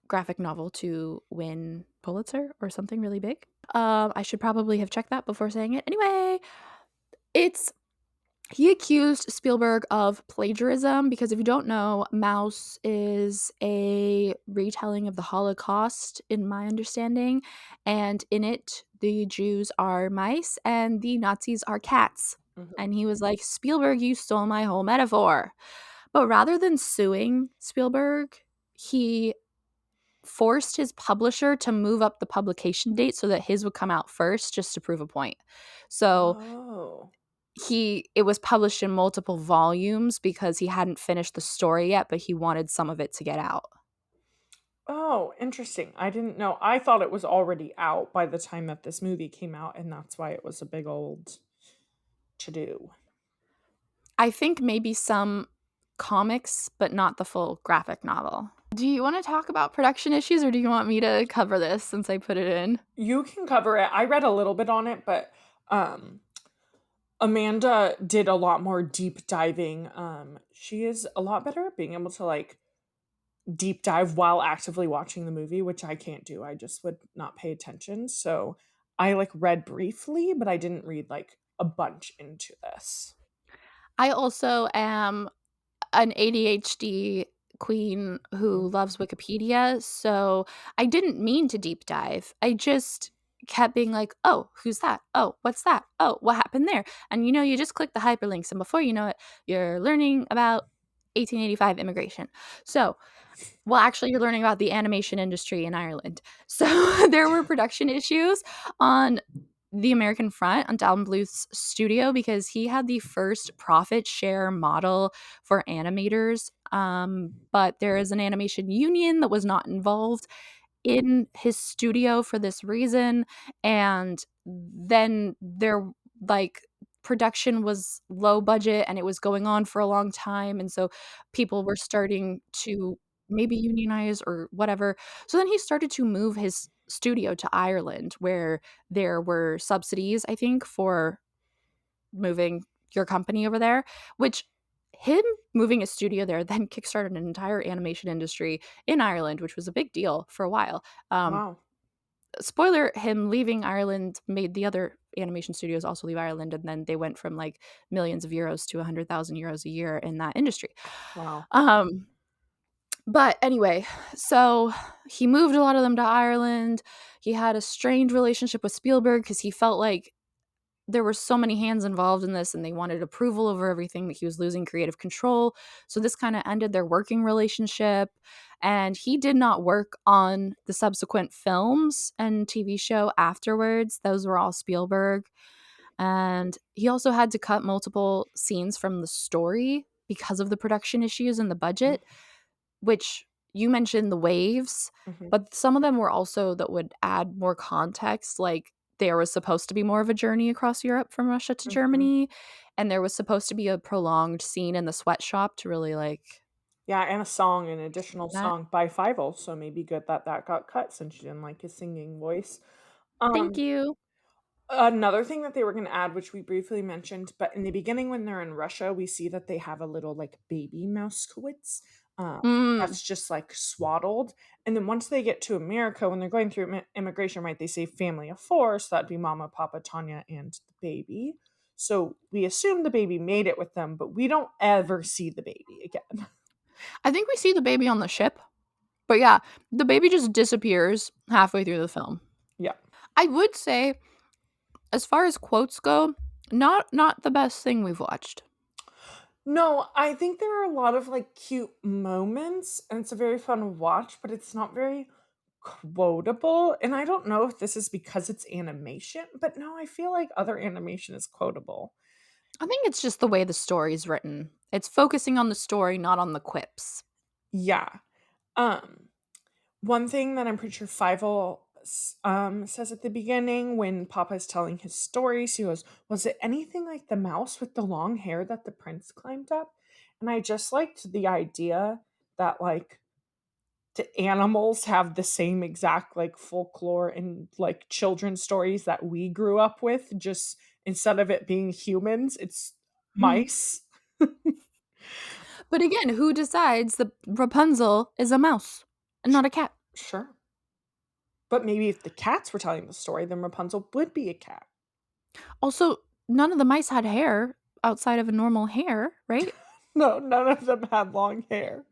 graphic novel to win Pulitzer or something really big. I should probably have checked that before saying it. Anyway, it's He accused Spielberg of plagiarism because if you don't know, Mouse is a retelling of the Holocaust, in my understanding. And in it, the Jews are mice and the Nazis are cats. Mhm. And he was like, Spielberg, you stole my whole metaphor. But rather than suing Spielberg, he forced his publisher to move up the publication date so that his would come out first just to prove a point. So Oh. it was published in multiple volumes because he hadn't finished the story yet, but he wanted some of it to get out. Oh, interesting. I didn't know. I thought it was already out by the time that this movie came out, and that's why it was a big old to do. I think maybe some comics, but not the full graphic novel. Do you want to talk about production issues or do you want me to cover this since I put it in? You can cover it. I read a little bit on it, but Amanda did a lot more deep diving. She is a lot better at being able to like deep dive while actively watching the movie, which I can't do. I just would not pay attention. So I like read briefly, but I didn't read like a bunch into this. I also am an ADHD queen who loves Wikipedia, so I didn't mean to deep dive. I just kept being like, "Oh, who's that? Oh, what's that? Oh, what happened there?" And you just click the hyperlinks, and before you know it, you're learning about 1885 immigration. So, well, actually, you're learning about the animation industry in Ireland. So there were production issues on the American front on Don Bluth's studio because he had the first profit share model for animators. But there is an animation union that was not involved in his studio for this reason. And then their like production was low budget and it was going on for a long time. And so people were starting to maybe unionize or whatever. So then he started to move his studio to Ireland where there were subsidies, I think, for moving your company over there, which him moving a studio there then kickstarted an entire animation industry in Ireland, which was a big deal for a while. Wow. Spoiler, him leaving Ireland made the other animation studios also leave Ireland, and then they went from like millions of euros to 100,000 euros a year in that industry. Wow. But anyway, so he moved a lot of them to Ireland. He had a strained relationship with Spielberg because he felt like there were so many hands involved in this and they wanted approval over everything that he was losing creative control. So this kind of ended their working relationship. And he did not work on the subsequent films and TV show afterwards. Those were all Spielberg. And he also had to cut multiple scenes from the story because of the production issues and the budget, which you mentioned the waves, Mhm. but some of them were also that would add more context. Like there was supposed to be more of a journey across Europe from Russia to Mhm. Germany, and there was supposed to be a prolonged scene in the sweatshop to really like Yeah, and a song, an additional that. song by Fievel, so maybe good that that got cut since you didn't like his singing voice. Thank Um, you. Another thing that they were gonna add, which we briefly mentioned, but in the beginning when they're in Russia, we see that they have a little, like, baby Mousekewitz, Mm. that's just, like, swaddled, and then once they get to America, when they're going through immigration, right, they say family of 4, so that'd be mama, papa, Tanya, and the baby. So, we assume the baby made it with them, but we don't ever see the baby again. I think we see the baby on the ship, but yeah, the baby just disappears halfway through the film. Yeah. I would say, as far as quotes go, not the best thing we've watched. No, I think there are a lot of, like, cute moments, and it's a very fun watch, but it's not very quotable, and I don't know if this is because it's animation, but no, I feel like other animation is quotable. I think it's just the way the story's written. It's focusing on the story, not on the quips. Yeah. Um, One thing that I'm pretty sure Fievel says at the beginning when Papa is telling his story, she goes, "Was it anything like the mouse with the long hair that the prince climbed up?" And I just liked the idea that like the animals have the same exact like folklore and like children's stories that we grew up with, just instead of it being humans, it's mice. But again, who decides that Rapunzel is a mouse and not a cat? Sure. But maybe if the cats were telling the story, then Rapunzel would be a cat. Also, none of the mice had hair. outside of a normal hair, right? No, none of them had long hair.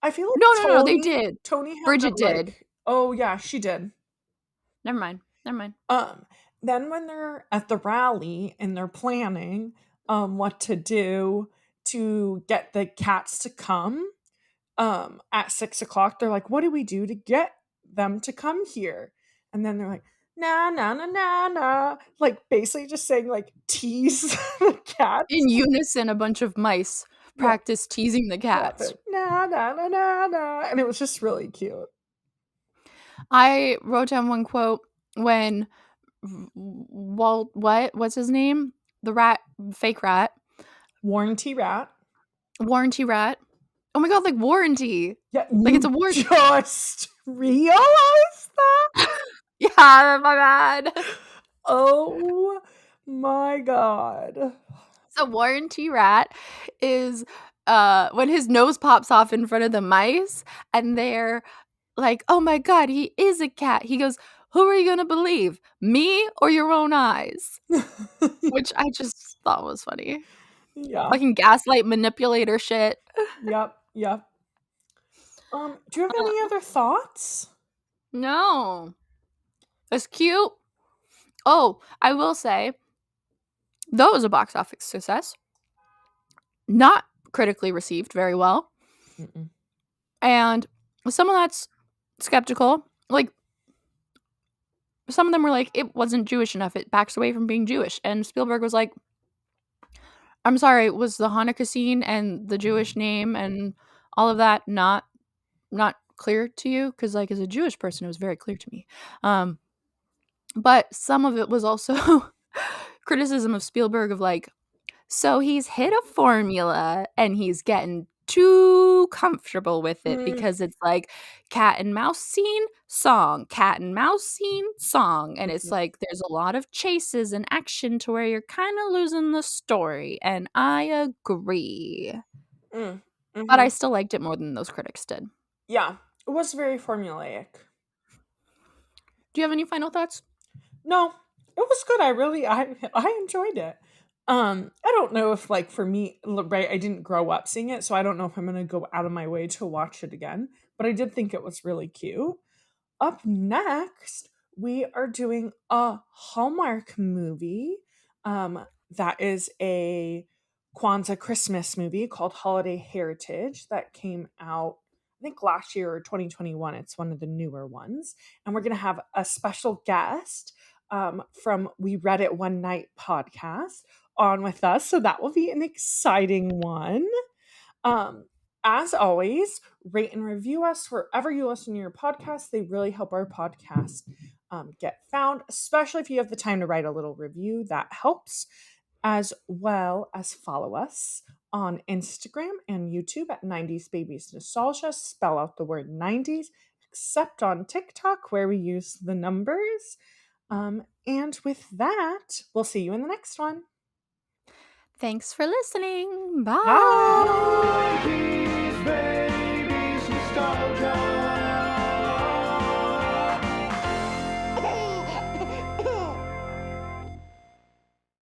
I feel like No, they did. Tony had Bridget the, did. like, oh yeah, she did. Never mind. Then when they're at the rally and they're planning what to do to get the cats to come at 6 o'clock, they're like, what do we do to get them to come here? And then they're like, nah, nah, nah, nah, nah. Like basically just saying like tease the cats. In unison, a bunch of mice practice teasing the cats. Nah, nah, nah, nah, nah. And it was just really cute. I wrote down one quote when what's his name? The rat, fake rat. Warranty rat. Warranty rat. Oh my god, like warranty. Yeah, like it's a warranty. Just realize that? Yeah, my bad. Oh my god. So warranty rat is when his nose pops off in front of the mice and they're like, oh my god, he is a cat. He goes, who are you gonna believe? Me or your own eyes? Which I just thought was funny. Yeah. Fucking gaslight manipulator shit. Yep. Do you have any other thoughts? No. It's cute. Oh, I will say, though it was a box office success, not critically received very well. Mm-mm. And some of that's skeptical. Like, some of them were like, it wasn't Jewish enough. It backs away from being Jewish. And Spielberg was like, I'm sorry, was the Hanukkah scene and the Jewish name and all of that not clear to you? Because, like, as a Jewish person, it was very clear to me. But some of it was also criticism of Spielberg of like, so he's hit a formula and he's getting too comfortable with it because it's like cat and mouse scene, song, cat and mouse scene, song. And it's like there's a lot of chases and action to where you're kind of losing the story. And I agree. But I still liked it more than those critics did. Yeah, it was very formulaic. Do you have any final thoughts? No, it was good. I enjoyed it. I don't know if, like, for me, right, I didn't grow up seeing it, so I don't know if I'm going to go out of my way to watch it again, but I did think it was really cute. Up next, we are doing a Hallmark movie. That is a Kwanzaa Christmas movie called Holiday Heritage that came out, I think, last year or 2021. It's one of the newer ones. And we're going to have a special guest from We Read It One Night podcast on with us. So that will be an exciting one. As always, rate and review us wherever you listen to your podcast. They really help our podcast get found, especially if you have the time to write a little review. That helps, as well as follow us on Instagram and YouTube at 90s Babies Nostalgia. Spell out the word 90s, except on TikTok where we use the numbers. And with that, we'll see you in the next one. Thanks for listening. Bye.